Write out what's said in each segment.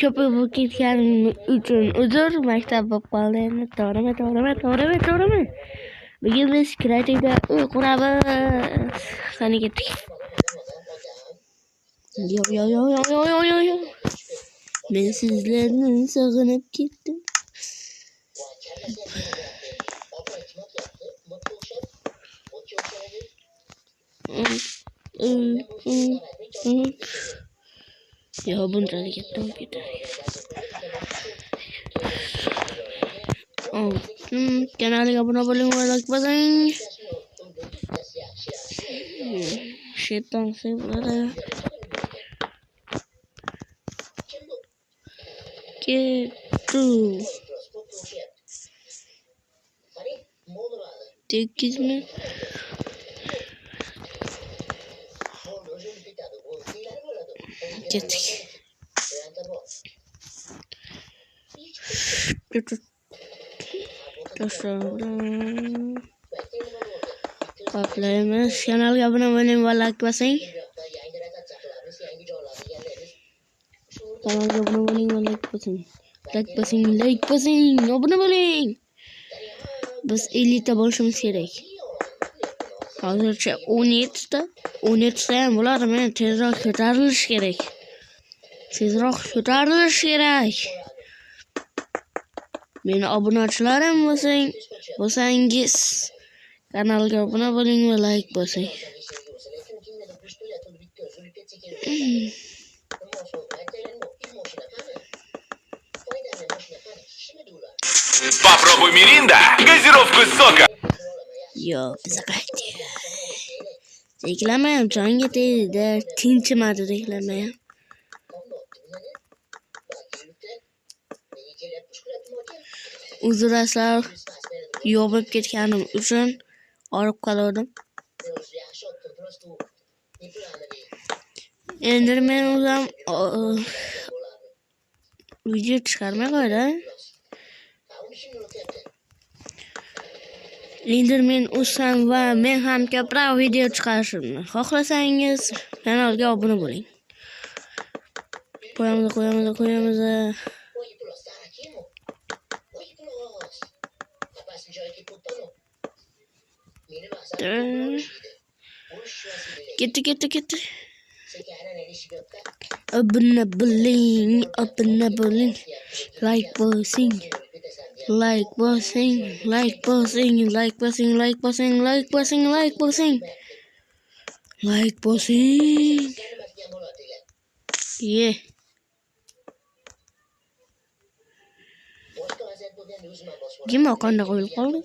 ko'p bo'lib ketganim uchun uzr. Maktab bo'lib qoldi endi. To'g'rimi? Bugun biz kreativda uy quramiz. Qani ketdik. Yo. Men sizlarni sog'inib ketdim. Yo, bunchalik ketdim. Kanaliga obuna bo'ling va like bosing. Shayton sevadi. Kettu. Tekizmi? Ketdik. Qoplaymiz. Kanalga obuna bo'ling va like bosing. Kanalga obuna bo'ling va like bosing. Obuna bo'ling. Biz 50 ta bo'lishimiz kerak. Hozircha 17 ta ham bo'ladimi? Tezroq ko'tarilish kerak. Meni obunachilarim bo'lsangiz kanalga obuna bo'ling va like bosing. Попробуй Миринда, газировку из сока. Yo, biza qaytdik. Reklamayam jonga tegdi, tinchimadi reklamayam. Uzraslar yopib ketganim uchun olib qoldim. Endi men o'zim video chiqarmay qo'ydim. Endi men o'zim va men ham ko'proq video chiqarishimni xohlasangiz kanalga obuna bo'ling. Qo'yamiz. Ketdi. Obuna bo'ling. Like bosing. Yeah. Gimmo qanday qo'yilib qoldi?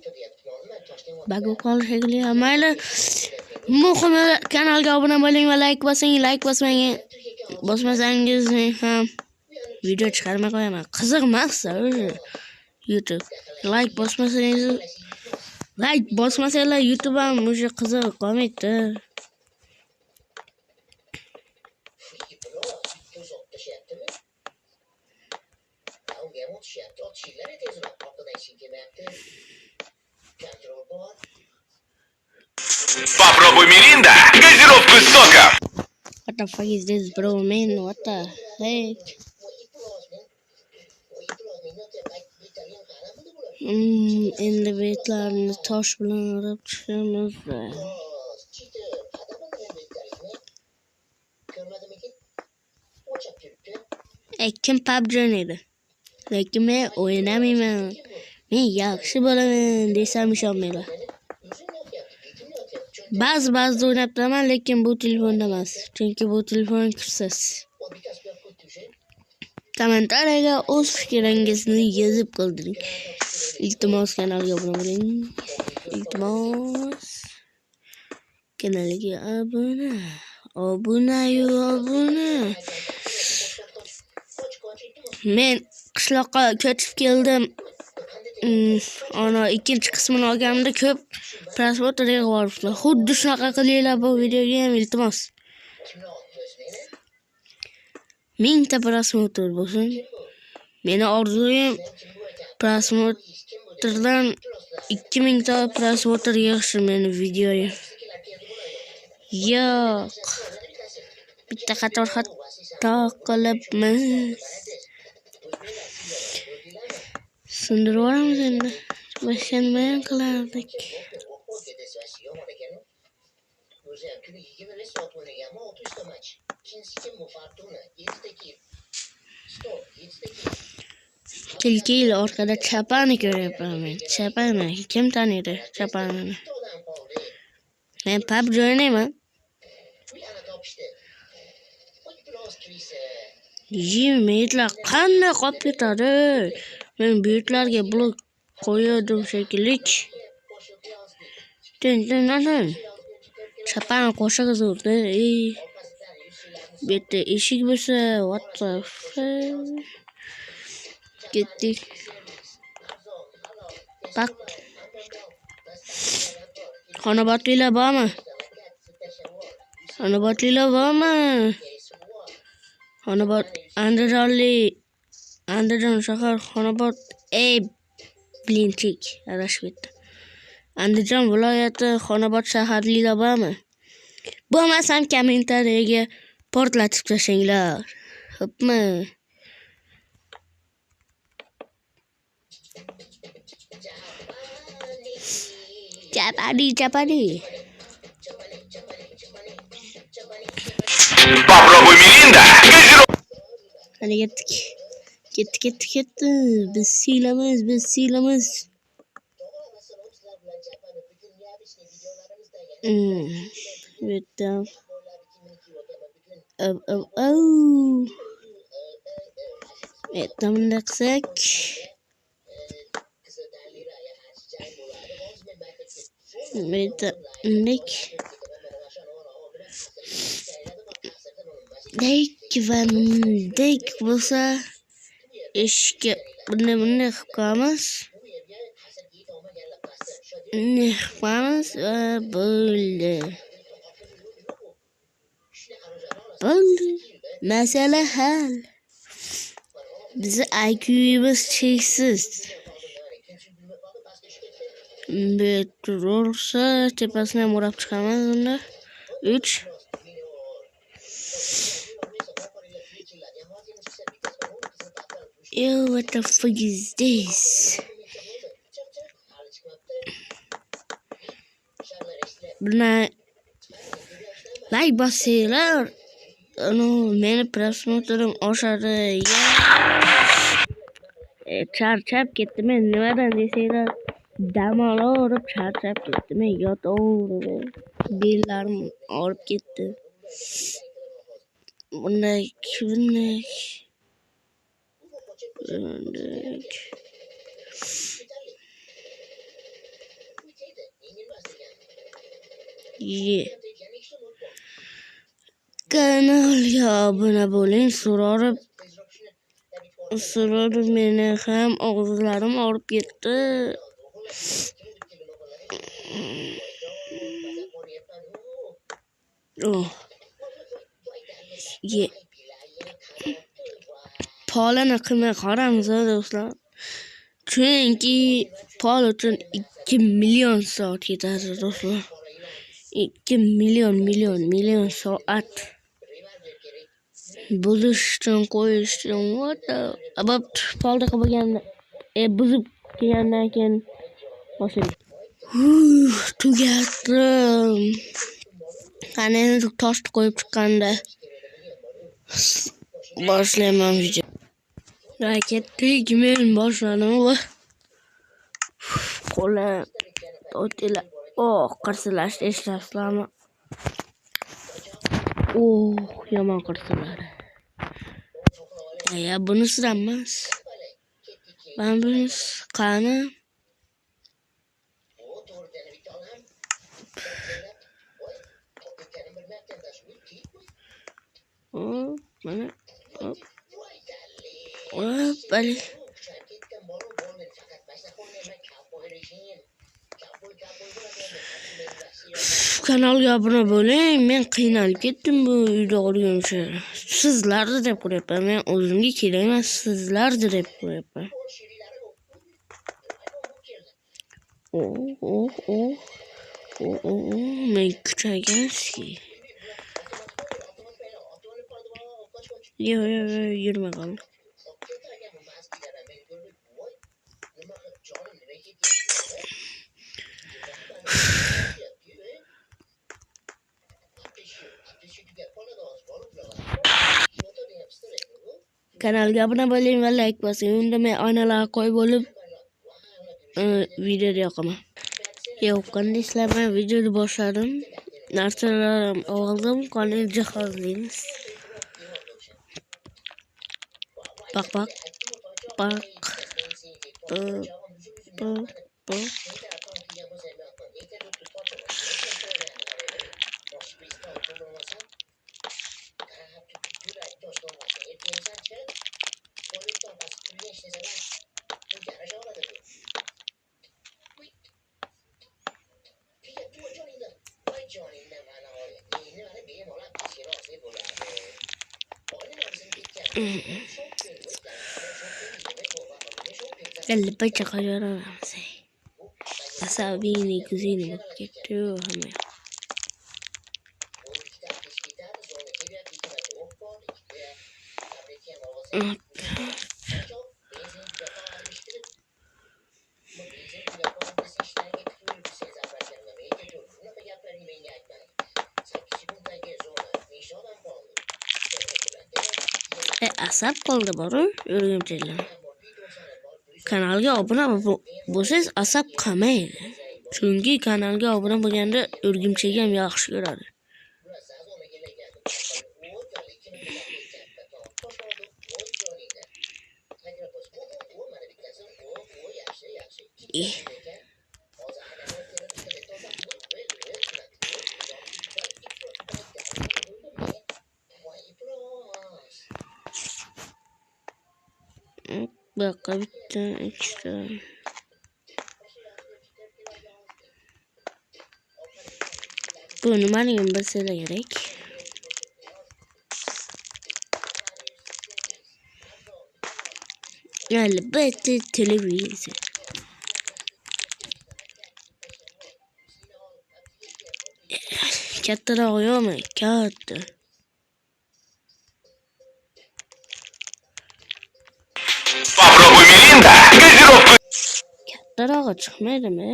Bagu qoldi shekilli. Mayli. Muhimi kanalga obuna bo'ling va like bosing. Like bosmasangiz ham video chiqarmay qo'yaman. Qiziqmasa YouTube. Like bosmasanglar YouTube ham o'sha qiziq qolmaydi. Попробуй Миринда, газировку из сока. What the fuck is this, bro, man? What the heck? Endi betlarni tosh bilan urib chiqamiz. Kim PUBG o'ynaydi? Lekin men o'ynamayman. Men yaxshi bo'laman desam ishonmaylar. Ba'zi o'ynab turaman, lekin bu telefonda emas. Chunki bu telefon kuchsiz. Kommentariyaga o'z fikringizni yozib qoldiring. Iltimos kanalga obuna bo'ling. Kanalga obuna. Men qishloqqa ko'chib keldim. Ana ikkinchi qismini olganimda ko'p prosmotrga boribdi. Xuddi shunaqa qilinglar bu videoga ham iltimos. 1000 ta prosmotr bo'lsin. Meni orzuim prosmotrdan 2000 ta prosmotr yig'ishi meni videoga. Yo'q. Bitta qator xato qilibmiz. Sindirib yuboramiz endi. Boshqa nima ham qilardik? Kelki yil orqada Chapani ko'ryapman men. Chapani kim taniydi Chapanini? Men PUBG o'ynayman. Yigitlar qanday qolib ketadi? Men buyuklarga blok qo'yardim shekilli. Tin. Chapani qo'shig'i zo'rda. Bu yerda eshik bo'lsa, what the fuck? Ketdik. Bak. Xonobodliklar bormi? Xonobod Andijon shahar Xonobod blinchik adashib ketdi. Andijon viloyati Xonobod shaharliklar bormi? Bo'lmasam kommentariyaga portlatib tashinglar. Xo'pmi? Chapani. Попробуй Миринда. Hadi gittik. Biz siylamiz. Bitta. Tamam qilsak. Bitta dek bo'lsa eshikka bunday qilib qo'yamiz. Va bo'ldi. Masala hal. Bizi IQ'imiz cheksiz. Betursa tepasini ham o'rab chiqamiz unda. 3 Yo, what the fuck is this? Buna like basinglar. Meni prosmotrim oshadi. Charchab ketdim men nimadan desanglar, dam olib charchab ketdim men yotaverdim. Bellarim og'rib ketdi. Bunday. Kanalga obuna bo'ling. So'rorib meni ham og'izlarim og'rib ketdi. Polini qilmay qaramiz do'stlar. Chunki pol uchun 2 million soat ketadi do'stlar. 2 million soat. Buzishdan qo'yishdan abab polda qilganda buzib kelgandan keyin boshlaydi. Tugatdim. Qani toshni qo'yib chiqqanda boshlayman video. Ketdik, men boshladim va qo'lim o'tila. Qirsilashni eshitasizlarmi? Yomon qirsiladi. Bunisi emas. Ben bunisi qani? Mana bali. Kanalga obuna bo'ling. Men qiynalib ketdim bu uyda o'rganishga. Sizlarni deb qo'yapman. Men o'zimga kerak emas, sizlarni deb qo'yapman. Men kuchayganski. Yo, yurma qoldi. Kanalga obuna bo'ling va like bosing. Unda men oynalar qo'yib olib videoda yoqaman. Yoqqanda ishlaman, videoni boshladim. Narsalarim oldim, qolgan jihozlaymiz. Bak. Ele poi giocare sei. Sabini così non che tu a me. Asab qoldi boru o'rgimchilar. Kanalga obuna bo'lsangiz asab qolmaydi. Chunki kanalga obuna bo'lganda o'rgimchiga ham yaxshi ko'radi. Bak bitta ikkita. Bu nimaligini bilsanglar kerak. Albatta televizor. Kattaroq yo'qmi? Katta. Попробуй Миринда. Газировку. Kattarog'i chiqmaydimi?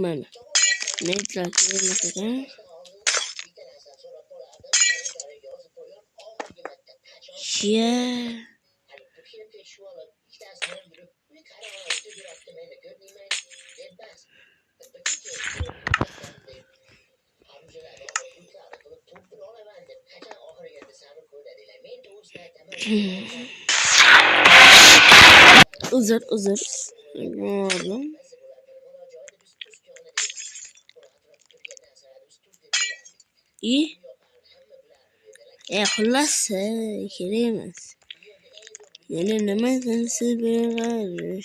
Mana. Netlar kelmagan. Uzur. Gördüm. İyi. Xullas kerak emas. Yana nima qilsa beradi.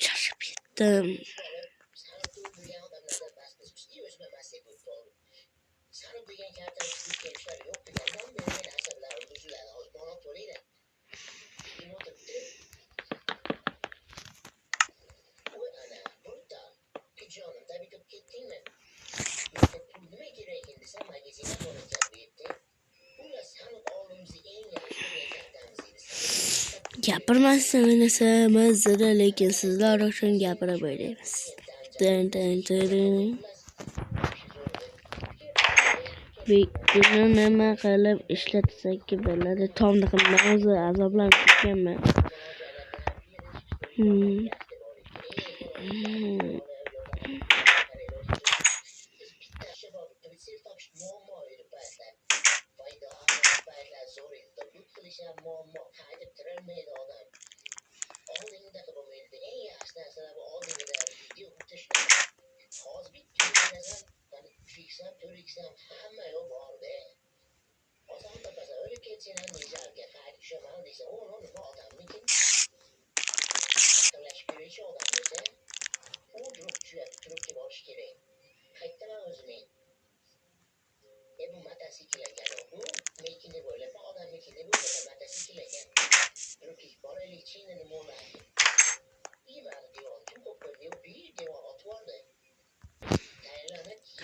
Charchab ketdim. Gapirmasdan o'ynasangiz, lekin sizlar uchun gapirib o'ynaymiz. Buni nima qilib ishlatsak bo'ladi? Tomni qilmay o'zi azoblanib ketganman.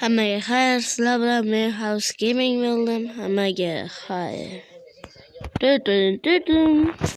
Hammaga xayr, sizlar bilan men House Gaming bo'ldim. Hammaga xayr.